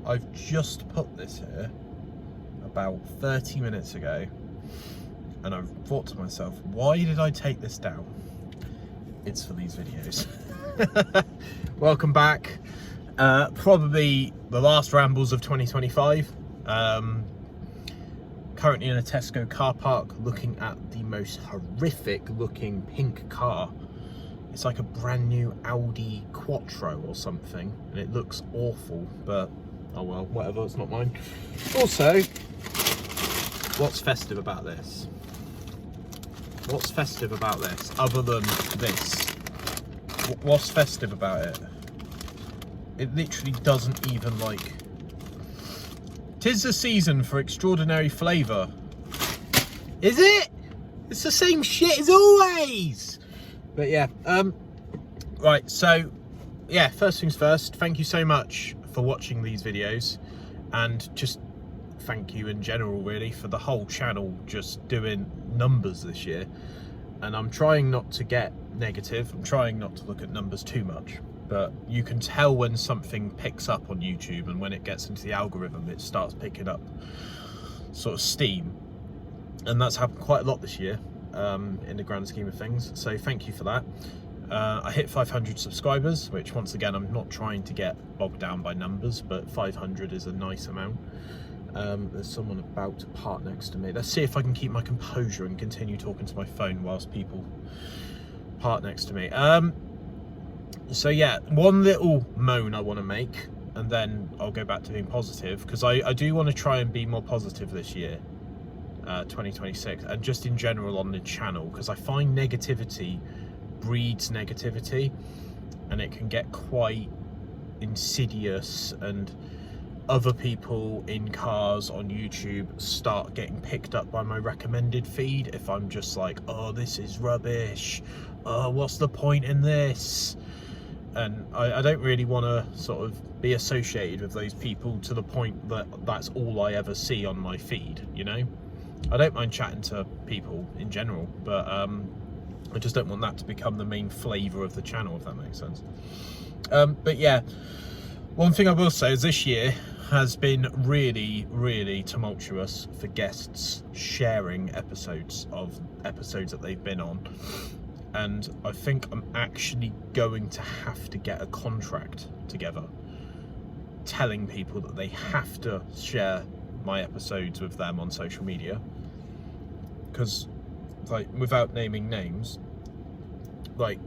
I've just put this here about 30 minutes ago, and I've thought to myself, why did I take this down? It's for these videos. Welcome back. Probably the last Rambles of 2025. Currently in a Tesco car park looking at the most horrific looking pink car. It's like a brand new Audi Quattro or something, and it looks awful, but oh well, whatever, it's not mine. Also, what's festive about this? What's festive about this, other than this? What's festive about it? It literally doesn't even, like... 'Tis the season for extraordinary flavour. Is it? It's the same shit as always! But yeah, right, so, yeah, first things first, thank you so much for watching these videos, and just thank you in general, really, for the whole channel just doing numbers this year. And I'm trying not to get negative, I'm trying not to look at numbers too much, but you can tell when something picks up on YouTube, and when it gets into the algorithm, it starts picking up sort of steam. And that's happened quite a lot this year. In the grand scheme of things, so thank you for that. I hit 500 subscribers, which once again, I'm not trying to get bogged down by numbers, but 500 is a nice amount. There's someone about to park next to me. Let's see if I can keep my composure and continue talking to my phone whilst people park next to me. So yeah, one little moan I want to make, and then I'll go back to being positive, because I do want to try and be more positive this year. 2026, and just in general on the channel, because I find negativity breeds negativity, and it can get quite insidious, and other people in cars on YouTube start getting picked up by my recommended feed if I'm just like, oh, this is rubbish, oh, what's the point in this? And I don't really want to sort of be associated with those people to the point that that's all I ever see on my feed, you know? I don't mind chatting to people in general, but I just don't want that to become the main flavour of the channel, if that makes sense. But yeah, one thing I will say is this year has been really, really tumultuous for guests sharing episodes that they've been on. And I think I'm actually going to have to get a contract together telling people that they have to share my episodes with them on social media, because, like, without naming names, like,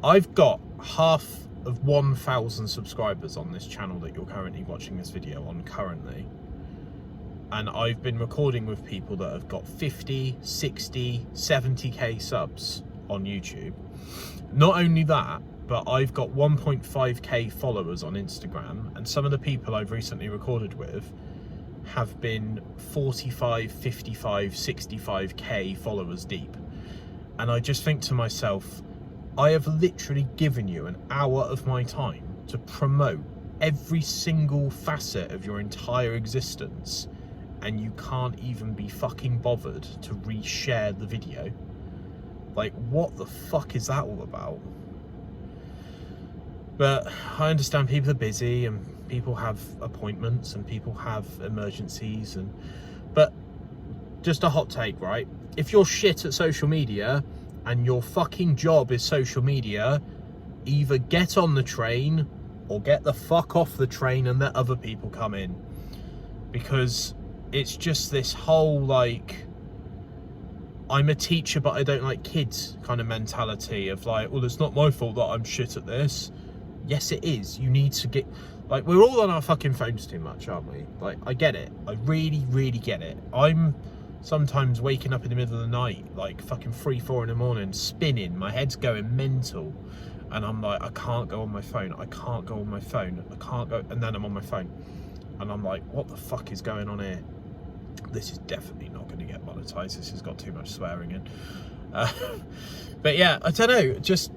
I've got half of 1,000 subscribers on this channel that you're currently watching this video on currently, and I've been recording with people that have got 50, 60, 70k subs on YouTube. Not only that, but I've got 1.5k followers on Instagram, and some of the people I've recently recorded with have been 45, 55, 65k followers deep. And I just think to myself, I have literally given you an hour of my time to promote every single facet of your entire existence, and you can't even be fucking bothered to reshare the video. Like, what the fuck is that all about? But I understand people are busy, and people have appointments, and people have emergencies, but just a hot take, right? If you're shit at social media and your fucking job is social media, either get on the train or get the fuck off the train and let other people come in. Because it's just this whole, like, I'm a teacher but I don't like kids kind of mentality of like, well, it's not my fault that I'm shit at this. Yes, it is. You need to get, like, we're all on our fucking phones too much, aren't we? Like, I get it. I really, really get it. I'm sometimes waking up in the middle of the night, like fucking 3, 4 in the morning, spinning, my head's going mental, and I'm like, I can't go on my phone, I can't go on my phone, I can't go, and then I'm on my phone, and I'm like, what the fuck is going on here? This is definitely not going to get monetized, this has got too much swearing in. But yeah, I don't know, just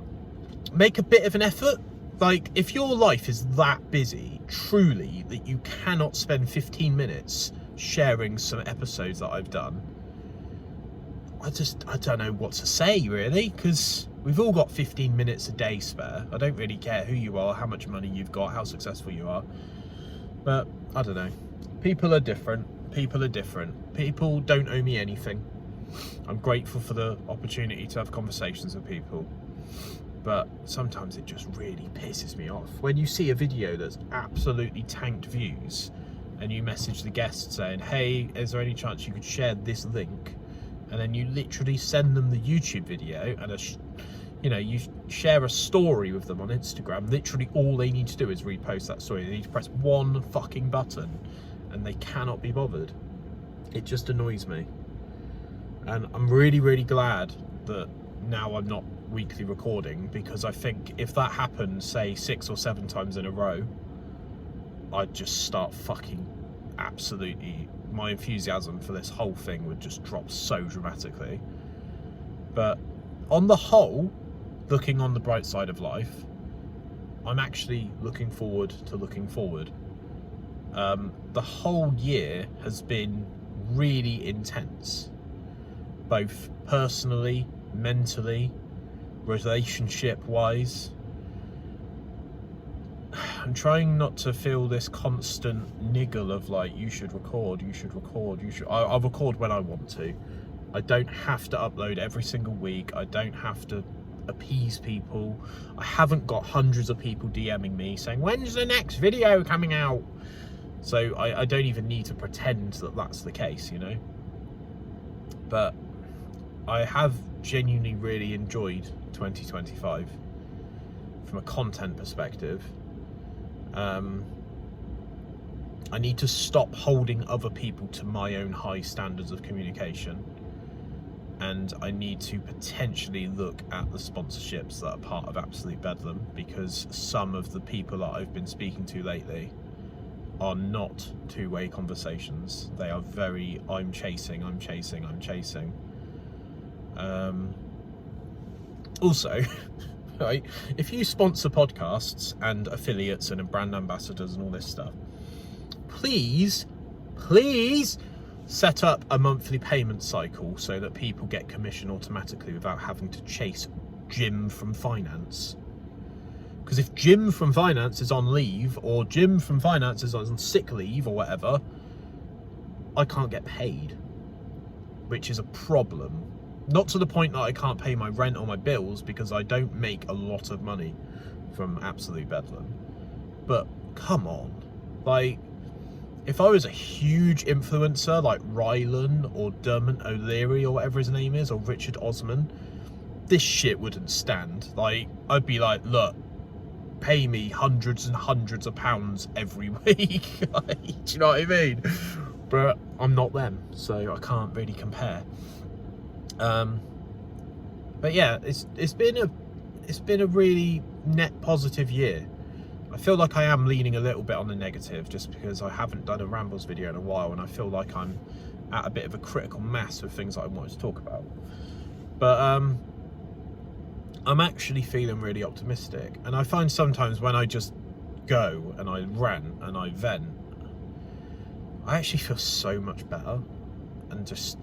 make a bit of an effort. Like, if your life is that busy, truly, that you cannot spend 15 minutes sharing some episodes that I've done, I don't know what to say, really, because we've all got 15 minutes a day spare. I don't really care who you are, how much money you've got, how successful you are. But I don't know. People are different. People are different. People don't owe me anything. I'm grateful for the opportunity to have conversations with people. But sometimes it just really pisses me off. When you see a video that's absolutely tanked views and you message the guest saying, hey, is there any chance you could share this link? And then you literally send them the YouTube video and you share a story with them on Instagram. Literally all they need to do is repost that story. They need to press one fucking button and they cannot be bothered. It just annoys me. And I'm really, really glad that now I'm not weekly recording, because I think if that happened, say 6 or 7 times in a row, I'd just start fucking absolutely, my enthusiasm for this whole thing would just drop so dramatically. But on the whole, looking on the bright side of life, I'm actually looking forward to looking forward. The whole year has been really intense, both personally, mentally, relationship wise. I'm trying not to feel this constant niggle of like, you should record, I'll record when I want to. I don't have to upload every single week. I don't have to appease people. I haven't got hundreds of people DMing me saying, when's the next video coming out? So I don't even need to pretend that that's the case, you know. But I have genuinely really enjoyed 2025 from a content perspective. I need to stop holding other people to my own high standards of communication, and I need to potentially look at the sponsorships that are part of Absolute Bedlam, because some of the people that I've been speaking to lately are not two-way conversations. They are very, I'm chasing. Also, right, if you sponsor podcasts and affiliates and brand ambassadors and all this stuff, please set up a monthly payment cycle so that people get commission automatically without having to chase Jim from finance. Because if Jim from finance is on leave, or Jim from finance is on sick leave or whatever, I can't get paid, which is a problem. Not to the point that I can't pay my rent or my bills, because I don't make a lot of money from Absolute Bedlam. But come on, like, if I was a huge influencer like Rylan or Dermot O'Leary or whatever his name is, or Richard Osman, this shit wouldn't stand. Like, I'd be like, look, pay me hundreds and hundreds of pounds every week. Like, do you know what I mean? But I'm not them, so I can't really compare. But yeah, it's been a really net positive year. I feel like I am leaning a little bit on the negative, just because I haven't done a Rambles video in a while, and I feel like I'm at a bit of a critical mass of things that I wanted to talk about. But I'm actually feeling really optimistic, and I find sometimes when I just go and I rant and I vent, I actually feel so much better. And just,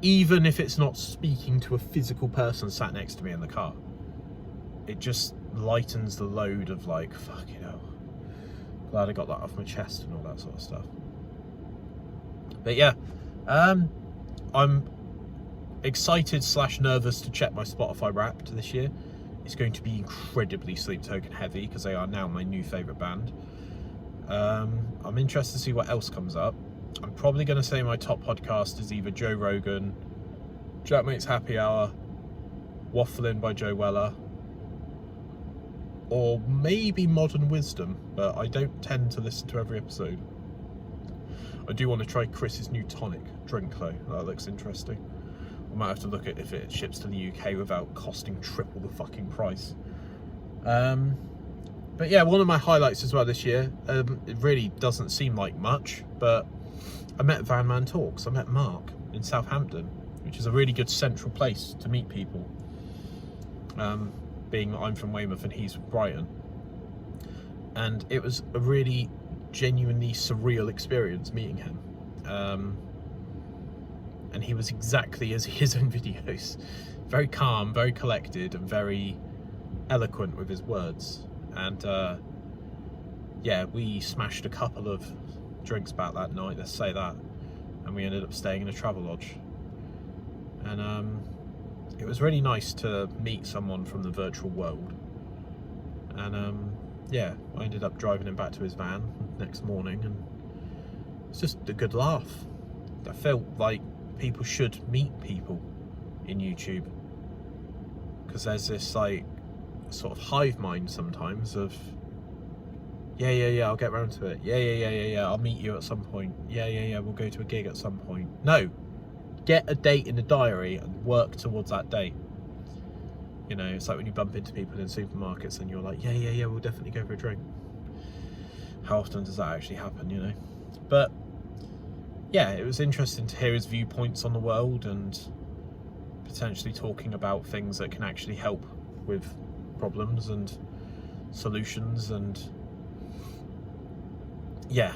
even if it's not speaking to a physical person sat next to me in the car, it just lightens the load of like, fuck, you know, glad I got that off my chest and all that sort of stuff. But yeah, I'm excited / nervous to check my Spotify Wrapped this year. It's going to be incredibly Sleep Token heavy, because they are now my new favourite band. I'm interested to see what else comes up. I'm probably going to say my top podcast is either Joe Rogan, Jack Mate's Happy Hour, Waffling by Joe Weller, or maybe Modern Wisdom, but I don't tend to listen to every episode. I do want to try Chris's new tonic drink though. That looks interesting. I might have to look at if it ships to the UK without costing triple the fucking price. But yeah, one of my highlights as well this year, it really doesn't seem like much, but I met Van Man Talks. I met Mark in Southampton, which is a really good central place to meet people. Being that I'm from Weymouth and he's from Brighton. And it was a really genuinely surreal experience meeting him. And he was exactly as he is in videos. Very calm, very collected, and very eloquent with his words. And yeah, we smashed a couple of drinks back that night, let's say that, and we ended up staying in a travel lodge. And it was really nice to meet someone from the virtual world. And yeah, I ended up driving him back to his van next morning, and it's just a good laugh. I felt like people should meet people in YouTube, because there's this like sort of hive mind sometimes of yeah, I'll get round to it, yeah, I'll meet you at some point, yeah, we'll go to a gig at some point. No, get a date in the diary and work towards that date. You know, it's like when you bump into people in supermarkets and you're like, yeah, we'll definitely go for a drink. How often does that actually happen, you know? But yeah, it was interesting to hear his viewpoints on the world, and potentially talking about things that can actually help with problems and solutions. And yeah,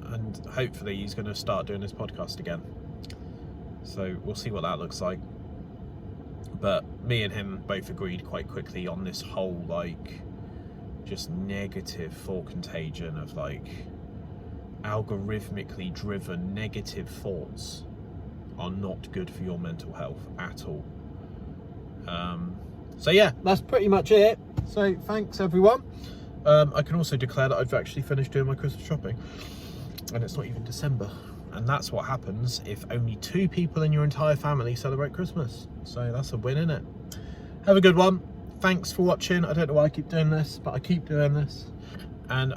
and hopefully he's going to start doing his podcast again, so we'll see what that looks like. But me and him both agreed quite quickly on this whole like just negative thought contagion of like algorithmically driven negative thoughts are not good for your mental health at all. So yeah, that's pretty much it. So thanks everyone. I can also declare that I've actually finished doing my Christmas shopping, and it's not even December, and that's what happens if only 2 people in your entire family celebrate Christmas. So that's a win, isn't it? Have a good one. Thanks for watching. I don't know why I keep doing this, but I keep doing this. And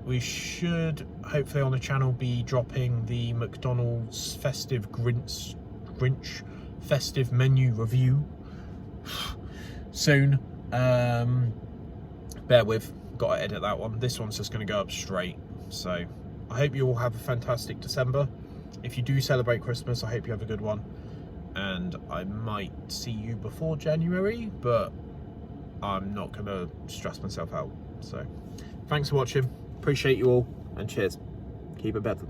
we should hopefully on the channel be dropping the McDonald's festive Grinch festive menu review soon. Bear with, got to edit that one. This one's just going to go up straight. So I hope you all have a fantastic December. If you do celebrate Christmas, I hope you have a good one. And I might see you before January, but I'm not going to stress myself out. So thanks for watching. Appreciate you all, and cheers. Keep it better.